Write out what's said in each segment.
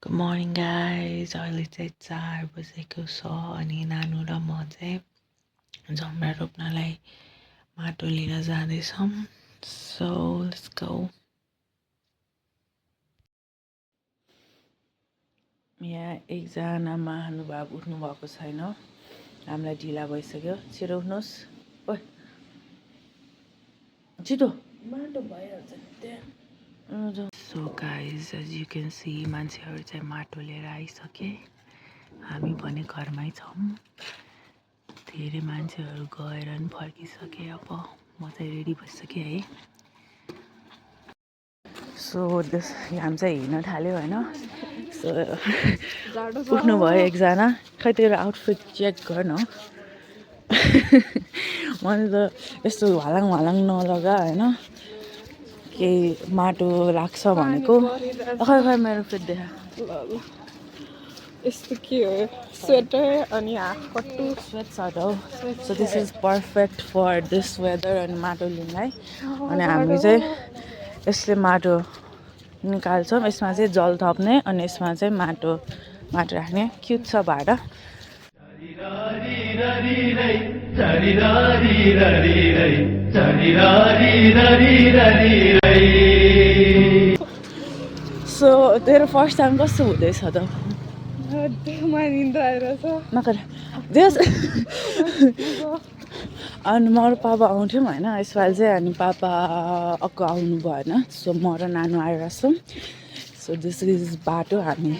Good morning guys. अहिले चाहिँ 4 बजेको छ अनि नानु र म चाहिँ जमरा रोप्नलाई माटो लिन जाँदैछौँ. So let's go. यहाँ एकजना महानुभाव उठ्नु भएको छैन. हामीलाई ढिला भइसक्यो. छिटो उठ्नुहोस्. ओइ छिटो माटो भइहाल्छ त्यहाँ. So guys, as you can see, मान्छेहरू चाहिँ माटो लिएर आइसके. हामी भने घरमै छौँ. धेरै मान्छेहरू गएर नि फर्किसके. अब म चाहिँ रेडी भइसकेँ है. सो हामी चाहिँ हिँड्न थाल्यो हैन. सो उठ्नु भयो एकजना. खै तेरो आउटफिट चेक गर न. मैले त यस्तो हलाङ नलगा हैन. केही माटो लाग्छ भनेको. खै मेरो फिट देखा. यस्तो के हो स्वेटर अनि हाफ कट्टु स्वेट सर्ट हो. So this is perfect for this weather अनि माटो लिनलाई. अनि हामी चाहिँ यसले माटो निकाल्छौँ. यसमा चाहिँ जल थप्ने अनि यसमा चाहिँ माटो राख्ने. क्युट छ भाडा. सो तेरो फर्स्ट टाइम कस्तो हुँदैछ त? अनि म र पापा आउँथ्यौँ होइन यसपालि चाहिँ. अनि पापा अक्क आउनु भएन. सो म र नानु आएर छौँ. सो दिस इज बाटो. हामी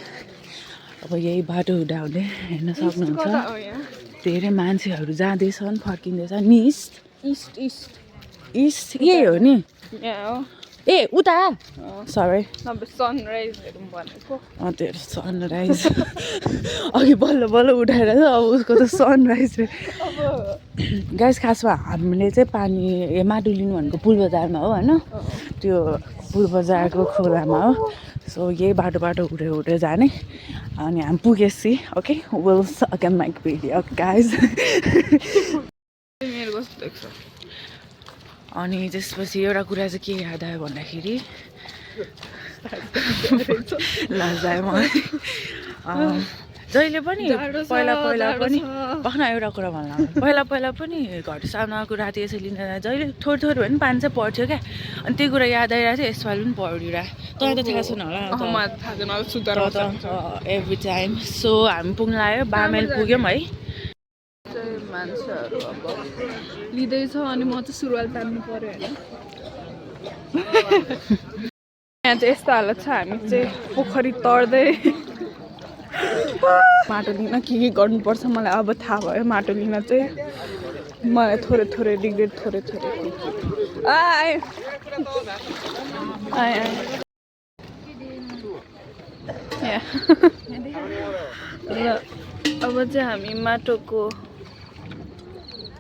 अब यही बाटो हुँदा हुँदै हेर्न सक्नुहुन्छ. धेरै मान्छेहरू जाँदैछन् फर्किँदैछन्. इस्ट यही हो नि. ए उता सरी सनराइज हेरौँ भनेको. तेरो सनराइज अघि बल्ल उठाएर अब उसको त सनराइज. गाइस खासमा हामीले चाहिँ पानी माटो लिनु भनेको पुल बजारमा हो होइन. त्यो पुल बजारको खोलामा हो. सो यही बाटो उठे जाने. अनि हामी पुगेपछि okay will again make video guys. अनि त्यसपछि एउटा कुरा चाहिँ के याद आयो भन्दाखेरि लाजायो मलाई. जहिले पनि पहिला पनि भन एउटा कुरा भन्नु. पहिला पनि घर सानोको राति यसरी लिन जहिले थोरै भए पनि पानी चाहिँ पर्थ्यो क्या. अनि त्यो कुरा याद आइरहेको थियो. यसपालि पनि परिरहेको. तँलाई त थाहा छैन होला एभ्री टाइम. सो हामी पुग्न लाग्यो. बामेल पुग्यौँ है. मान्छेहरू अब लिँदैछ अनि म चाहिँ सुरुवाल तान्नु पर्यो होइन. यहाँ चाहिँ यस्तो हालत छ. हामी चाहिँ पोखरी तर्दै माटो लिन के गर्नुपर्छ मलाई अब थाहा भयो. माटो लिन चाहिँ मलाई थोरै रिग्रेट थोरै आयो. र अब चाहिँ हामी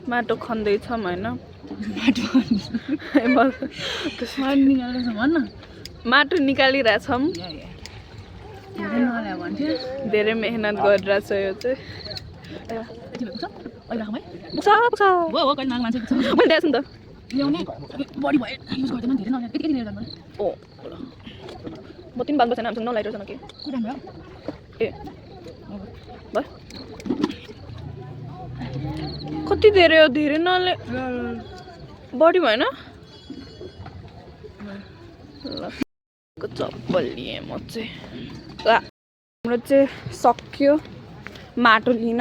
माटो खन्दैछौँ होइन. माटो निकालिरहेछौँ. धेरै मेहनत गरिरहेछ यो चाहिँ. म तिमी बाल बसेन हामीसँग नलाइरहेछ के ए कति धेरै नले बढी भएन. ल चप्पल लिएँ म चाहिँ. हाम्रो चाहिँ सक्यो माटो लिन.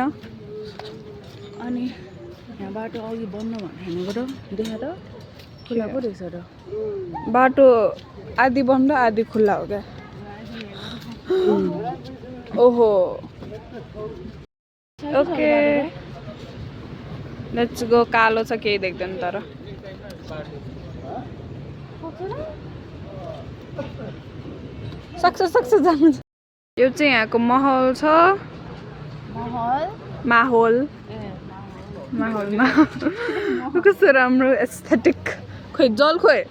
अनि यहाँ बाटो अघि बन्द भनेको त देखा त खुला पो रहेछ त. बाटो आधी बन्द आधी खुल्ला हो क्या. ओहो ओके लेट्स गो. कालो छ केही देख्दैन तर सक्छ जानु. यो चाहिँ यहाँको महल छ. माहौलमा कस्तो राम्रो एस्थेटिक. खोइ जल खोइ.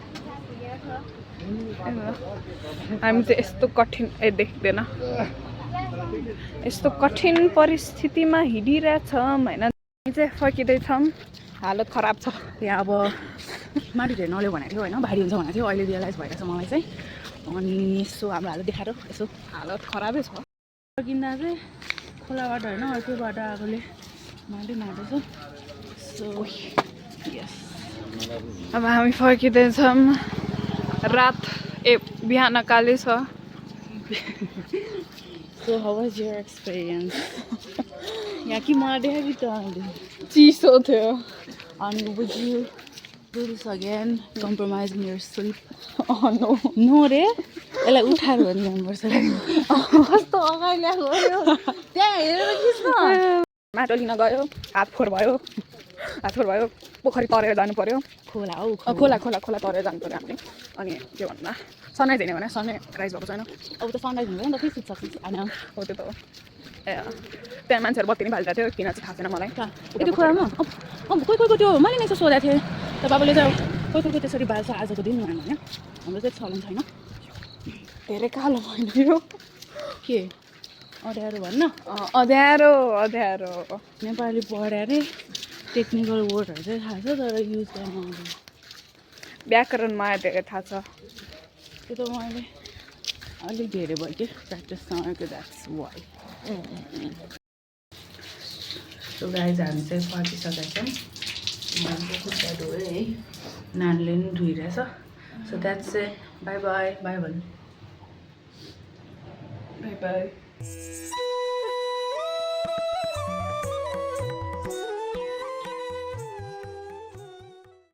हामी चाहिँ यस्तो कठिन देख्दैन. यस्तो कठिन परिस्थितिमा हिँडिरहेछौँ होइन. हामी चाहिँ फर्किँदैछौँ. हालत खराब छ. यहाँ अब माटो धेरै नल्याउ भनेको थियो होइन. भारी हुन्छ भनेको थियो. अहिले रियलाइज भइरहेछ मलाई चाहिँ अनि यसो हाम्रो हालत देखाएर यसो हालत खराबै छ फर्किँदा चाहिँ खोलाबाट होइन अर्कैबाट आगोले मार्दैछ सो यस अब हामी फर्किँदैछौँ रात बिहान कालै छ so how was your experience यहाँ कि मलाई देखाइ त चिसो थियो अनि would you do this again compromising your sleep no no रे यसलाई उठाएर हो जानुपर्छ कस्तो अगाडि ल्याएको हो त्यहाँ हेरेर खिच्न माटो लिन गयो हात फोहोर भयो पोखरी तरेर जानु पर्यो खोला हौ खोला खोला खोला तरेर जानु पर्यो हामीले अनि के भन्दा सनराइज हेर्ने भने सनराइज भएको छैन अब त सनराइज हुँदैन त के सुत्छ होइन हो त्यो त हो ए त्यहाँ मान्छेहरू बत्ती नि बालिरहेको थियो किन चाहिँ थाहा छैन मलाई त्यो खोलामा अब कोही कोहीको त्यो मैले नै सोधेको थिएँ त बाबाले चाहिँ कोही कोहीको त्यसरी बाल्छ आजको दिन होइन हाम्रो चाहिँ चलन छैन धेरै कालो भयो के अँध्यारो भन्न अँध्यारो नेपाली पढ्यो अरे टेक्निकल वर्डहरू चाहिँ थाहा छ तर युज गर्न आउँदैन व्याकरणमा धेरै थाहा छ त्यो त मैले अलिक धेरै भयो कि प्र्याक्टिस नगरेको द्याट्स वाइ सो गाइज हामी चाहिँ फर्किसकेका छौँ मैले खुट्टा धोएँ है नानीले पनि धोइरहेछ so that's a bye bye bye भन्नु बाई बाई